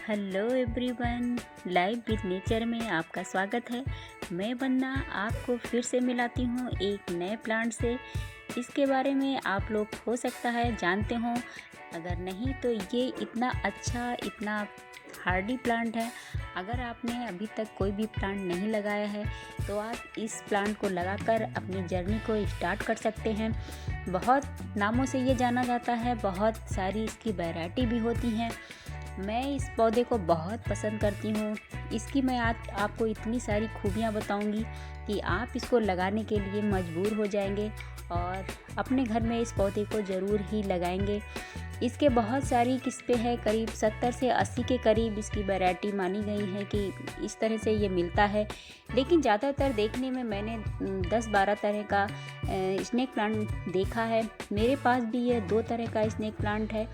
Hello everyone, live with nature में आपका स्वागत है। मैं वंदना आपको फिर से मिलाती हूँ एक नए प्लांट से। इसके बारे में आप लोग हो सकता है जानते हो, अगर नहीं तो ये इतना अच्छा, इतना हार्डी प्लांट है। अगर आपने अभी तक कोई भी प्लांट नहीं लगाया है तो आप इस प्लांट को लगाकर अपनी जर्नी को स्टार्ट कर सकते हैं। बहुत नामों से ये जाना जाता है, बहुत सारी इसकी वैरायटी भी होती हैं। मैं इस पौधे को बहुत पसंद करती हूँ। इसकी मैं आज आपको इतनी सारी खूबियाँ बताऊँगी कि आप इसको लगाने के लिए मजबूर हो जाएंगे और अपने घर में इस पौधे को ज़रूर ही लगाएंगे। इसके बहुत सारी किस्में हैं, करीब 70 से 80 के करीब इसकी वैरायटी मानी गई है कि इस तरह से ये मिलता है। लेकिन ज़्यादातर देखने में मैंने 10-12 तरह का स्नेक प्लांट देखा है। मेरे पास भी ये 2 तरह का स्नेक प्लांट है।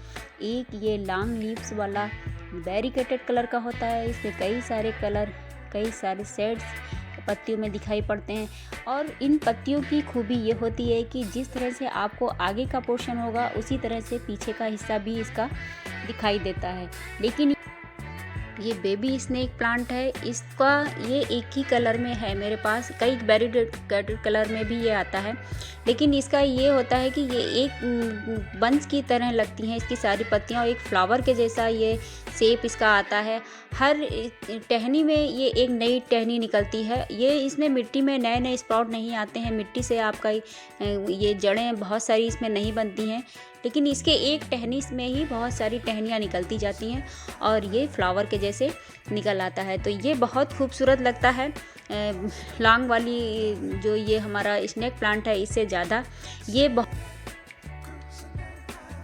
एक ये लॉन्ग लीव्स वाला वेरीकेटेड कलर का होता है। इसमें कई सारे कलर, कई सारे शेड्स पत्तियों में दिखाई पड़ते हैं। और इन पत्तियों की खूबी ये होती है कि जिस तरह से आपको आगे का पोर्शन होगा उसी तरह से पीछे का हिस्सा भी इसका दिखाई देता है। लेकिन ये बेबी स्नेक प्लांट है, इसका ये एक ही कलर में है। मेरे पास कई वेरीकेटेड कलर में भी ये आता है, लेकिन इसका ये होता है कि ये एक बंच की तरह लगती हैं इसकी सारी पत्तियां और एक फ्लावर के जैसा ये शेप इसका आता है। हर टहनी में ये एक नई टहनी निकलती है। ये इसमें मिट्टी में नए नए स्प्राउट नहीं आते हैं, मिट्टी से आपका ये जड़ें बहुत सारी इसमें नहीं बनती हैं, लेकिन इसके एक टहनी में ही बहुत सारी टहनियाँ निकलती जाती हैं और ये फ्लावर के जैसे निकल आता है। तो ये बहुत खूबसूरत लगता है। लॉन्ग वाली जो ये हमारा स्नेक प्लांट है इससे ज़्यादा ये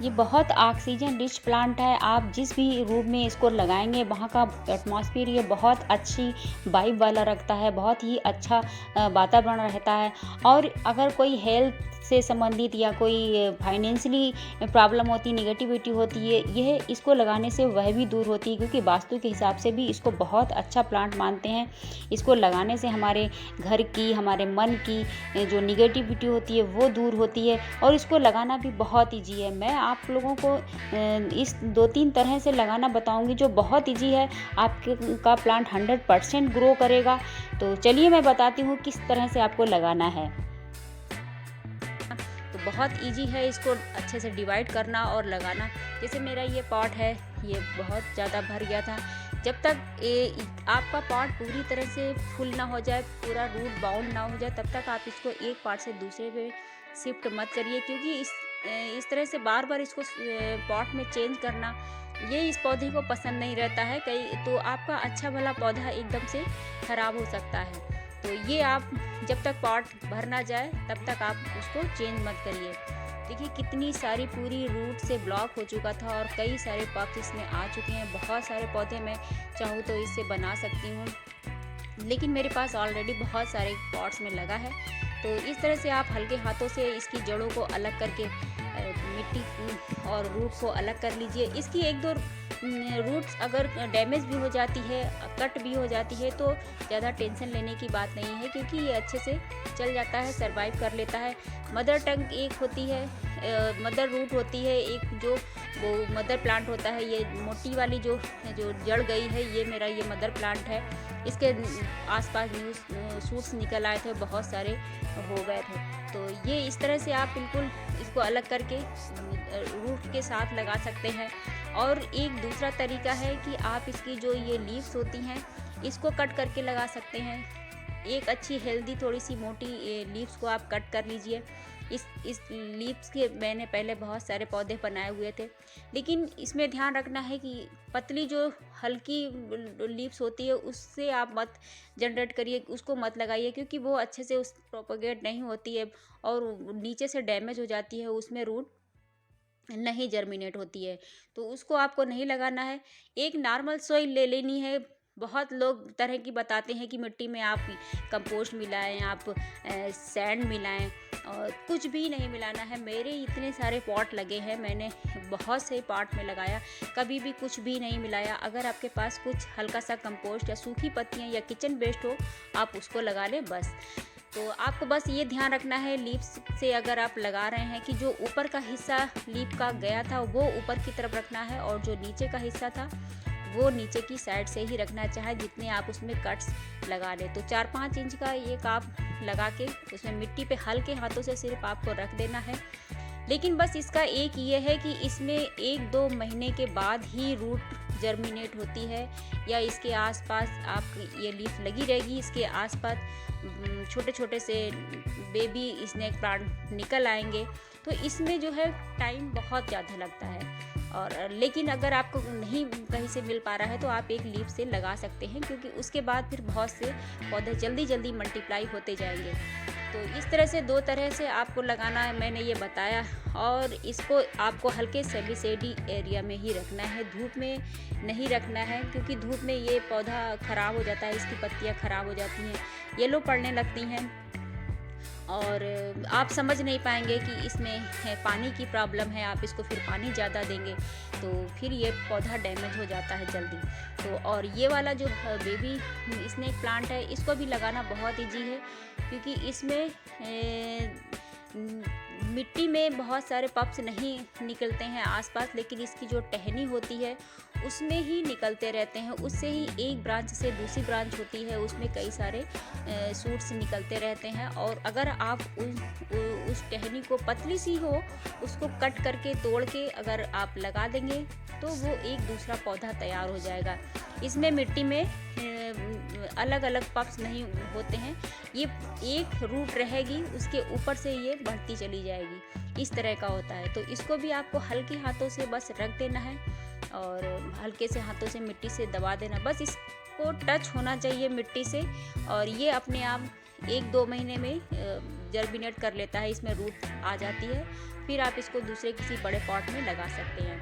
बहुत ऑक्सीजन रिच प्लांट है। आप जिस भी रूम में इसको लगाएंगे वहाँ का एटमॉस्फेयर ये बहुत अच्छी वाइब वाला रखता है, बहुत ही अच्छा वातावरण रहता है। और अगर कोई हेल्थ से संबंधित या कोई फाइनेंशियली प्रॉब्लम होती, निगेटिविटी होती है, यह इसको लगाने से वह भी दूर होती है, क्योंकि वास्तु के हिसाब से भी इसको बहुत अच्छा प्लांट मानते हैं। इसको लगाने से हमारे घर की, हमारे मन की जो निगेटिविटी होती है वो दूर होती है और इसको लगाना भी बहुत ईजी है। मैं आप लोगों को इस 2-3 तरह से लगाना बताऊंगी जो बहुत ईजी है। आपके का प्लांट 100% ग्रो करेगा। तो चलिए मैं बताती हूँ किस तरह से आपको लगाना है। तो बहुत इजी है इसको अच्छे से डिवाइड करना और लगाना। जैसे मेरा ये पॉट है, ये बहुत ज़्यादा भर गया था। जब तक आपका पॉट पूरी तरह से फुल ना हो जाए, पूरा रूट बाउंड ना हो जाए, तब तक आप इसको एक पार्ट से दूसरे पे शिफ्ट मत करिए, क्योंकि इस तरह से बार बार इसको पॉट में चेंज करना ये इस पौधे को पसंद नहीं रहता है। तो आपका अच्छा भला पौधा एकदम से खराब हो सकता है। तो ये आप जब तक पॉट भर ना जाए तब तक आप उसको चेंज मत करिए। देखिए कितनी सारी पूरी रूट से ब्लॉक हो चुका था और कई सारे पक्ष इसमें आ चुके हैं। बहुत सारे पौधे मैं चाहूँ तो इससे बना सकती हूँ, लेकिन मेरे पास ऑलरेडी बहुत सारे पॉट्स में लगा है। तो इस तरह से आप हल्के हाथों से इसकी जड़ों को अलग करके मिट्टी और रूट को अलग कर लीजिए। इसकी 1-2 रूट्स अगर डैमेज भी हो जाती है, कट भी हो जाती है, तो ज़्यादा टेंशन लेने की बात नहीं है, क्योंकि ये अच्छे से चल जाता है, सरवाइव कर लेता है। मदर टंग एक होती है, मदर रूट होती है, एक जो वो मदर प्लांट होता है। ये मोटी वाली जो जड़ गई है, ये मेरा ये मदर प्लांट है। इसके आसपास न्यू शूट्स निकल आए थे, बहुत सारे हो गए थे। तो ये इस तरह से आप बिल्कुल इसको अलग करके रूट के साथ लगा सकते हैं। और एक दूसरा तरीका है कि आप इसकी जो ये लीव्स होती हैं इसको कट करके लगा सकते हैं। एक अच्छी हेल्दी थोड़ी सी मोटी लीव्स को आप कट कर लीजिए। इस लीव्स के मैंने पहले बहुत सारे पौधे बनाए हुए थे, लेकिन इसमें ध्यान रखना है कि पतली जो हल्की लीव्स होती है उससे आप मत जनरेट करिए, उसको मत लगाइए, क्योंकि वो अच्छे से उस प्रोपोगेट नहीं होती है और नीचे से डैमेज हो जाती है, उसमें रूट नहीं जर्मिनेट होती है। तो उसको आपको नहीं लगाना है। एक नॉर्मल सॉइल ले लेनी है। बहुत लोग तरह की बताते हैं कि मिट्टी में आप कंपोस्ट मिलाएं, आप सैंड मिलाएं, और कुछ भी नहीं मिलाना है। मेरे इतने सारे पॉट लगे हैं, मैंने बहुत से पॉट में लगाया, कभी भी कुछ भी नहीं मिलाया। अगर आपके पास कुछ हल्का सा कंपोस्ट या सूखी पत्तियाँ या किचन वेस्ट हो, आप उसको लगा लें बस। तो आपको बस ये ध्यान रखना है, लीव्स से अगर आप लगा रहे हैं कि जो ऊपर का हिस्सा लीफ का गया था वो ऊपर की तरफ रखना है और जो नीचे का हिस्सा था वो नीचे की साइड से ही रखना, चाहे जितने आप उसमें कट्स लगा लें। तो 4-5 इंच का एक आप लगा के उसमें मिट्टी पे हल्के हाथों से सिर्फ आपको रख देना है। लेकिन बस इसका एक ये है कि इसमें 1-2 महीने के बाद ही रूट जर्मिनेट होती है, या इसके आसपास आप ये लीफ लगी रहेगी, इसके आसपास छोटे छोटे से बेबी स्नेक प्लांट निकल आएंगे। तो इसमें जो है टाइम बहुत ज़्यादा लगता है। और लेकिन अगर आपको नहीं कहीं से मिल पा रहा है तो आप एक लीफ से लगा सकते हैं, क्योंकि उसके बाद फिर बहुत से पौधे जल्दी जल्दी मल्टीप्लाई होते जाएंगे। तो इस तरह से 2 तरह से आपको लगाना है, मैंने ये बताया। और इसको आपको हल्के सेमी शेडी एरिया में ही रखना है, धूप में नहीं रखना है, क्योंकि धूप में ये पौधा ख़राब हो जाता है, इसकी पत्तियाँ ख़राब हो जाती हैं, येलो पड़ने लगती हैं और आप समझ नहीं पाएंगे कि इसमें है पानी की प्रॉब्लम है। आप इसको फिर पानी ज़्यादा देंगे तो फिर ये पौधा डैमेज हो जाता है जल्दी। तो और ये वाला जो बेबी स्नेक प्लांट है, इसको भी लगाना बहुत ईजी है, क्योंकि इसमें मिट्टी में बहुत सारे पप्स नहीं निकलते हैं आसपास, लेकिन इसकी जो टहनी होती है उसमें ही निकलते रहते हैं। उससे ही एक ब्रांच से दूसरी ब्रांच होती है, उसमें कई सारे सूट्स निकलते रहते हैं। और अगर आप उस टहनी को पतली सी हो उसको कट करके तोड़ के अगर आप लगा देंगे तो वो एक दूसरा पौधा तैयार हो जाएगा। इसमें मिट्टी में अलग अलग पप्स नहीं होते हैं, ये एक रूट रहेगी, उसके ऊपर से ये बढ़ती चली जाएगी, इस तरह का होता है। तो इसको भी आपको हल्के हाथों से बस रख देना है और हल्के से हाथों से मिट्टी से दबा देना, बस इसको टच होना चाहिए मिट्टी से, और ये अपने आप 1-2 महीने में जर्मिनेट कर लेता है, इसमें रूट आ जाती है। फिर आप इसको दूसरे किसी बड़े पॉट में लगा सकते हैं।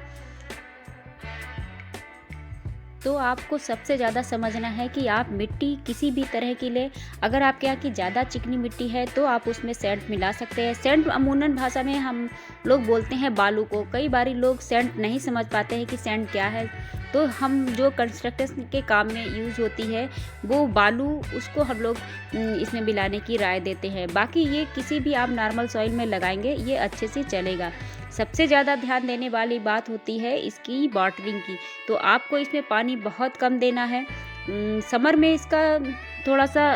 तो आपको सबसे ज़्यादा समझना है कि आप मिट्टी किसी भी तरह की ले, अगर आपके यहाँ की ज़्यादा चिकनी मिट्टी है तो आप उसमें सैंड मिला सकते हैं। सैंड अमूमन भाषा में हम लोग बोलते हैं बालू को। कई बारी लोग सैंड नहीं समझ पाते हैं कि सैंड क्या है, तो हम जो कंस्ट्रक्शन के काम में यूज़ होती है वो बालू, उसको हम लोग इसमें मिलाने की राय देते हैं। बाकी ये किसी भी आप नॉर्मल सॉइल में लगाएंगे ये अच्छे से चलेगा। सबसे ज़्यादा ध्यान देने वाली बात होती है इसकी वाटरिंग की। तो आपको इसमें पानी बहुत कम देना है। समर में इसका थोड़ा सा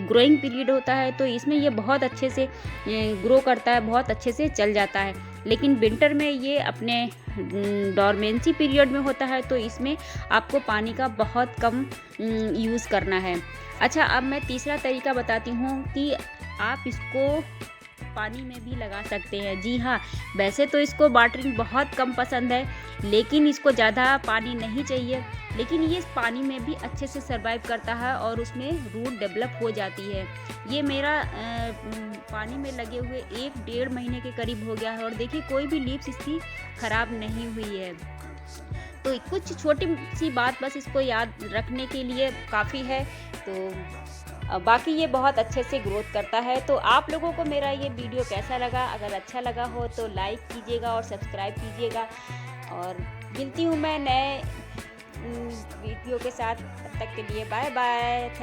ग्रोइंग पीरियड होता है, तो इसमें ये बहुत अच्छे से ग्रो करता है, बहुत अच्छे से चल जाता है। लेकिन विंटर में ये अपने डॉर्मेंसी पीरियड में होता है, तो इसमें आपको पानी का बहुत कम यूज़ करना है। अच्छा, अब मैं तीसरा तरीका बताती हूँ कि आप इसको पानी में भी लगा सकते हैं। जी हाँ, वैसे तो इसको वाटरिंग बहुत कम पसंद है, लेकिन इसको ज़्यादा पानी नहीं चाहिए, लेकिन ये पानी में भी अच्छे से सर्वाइव करता है और उसमें रूट डेवलप हो जाती है। ये मेरा पानी में लगे हुए 1-1.5 महीने के करीब हो गया है और देखिए कोई भी लीव्स इसकी ख़राब नहीं हुई है। तो कुछ छोटी सी बात बस इसको याद रखने के लिए काफ़ी है। तो बाकी ये बहुत अच्छे से ग्रोथ करता है। तो आप लोगों को मेरा ये वीडियो कैसा लगा? अगर अच्छा लगा हो तो लाइक कीजिएगा और सब्सक्राइब कीजिएगा, और मिलती हूँ मैं नए वीडियो के साथ। तब तक के लिए बाय बाय। थैंक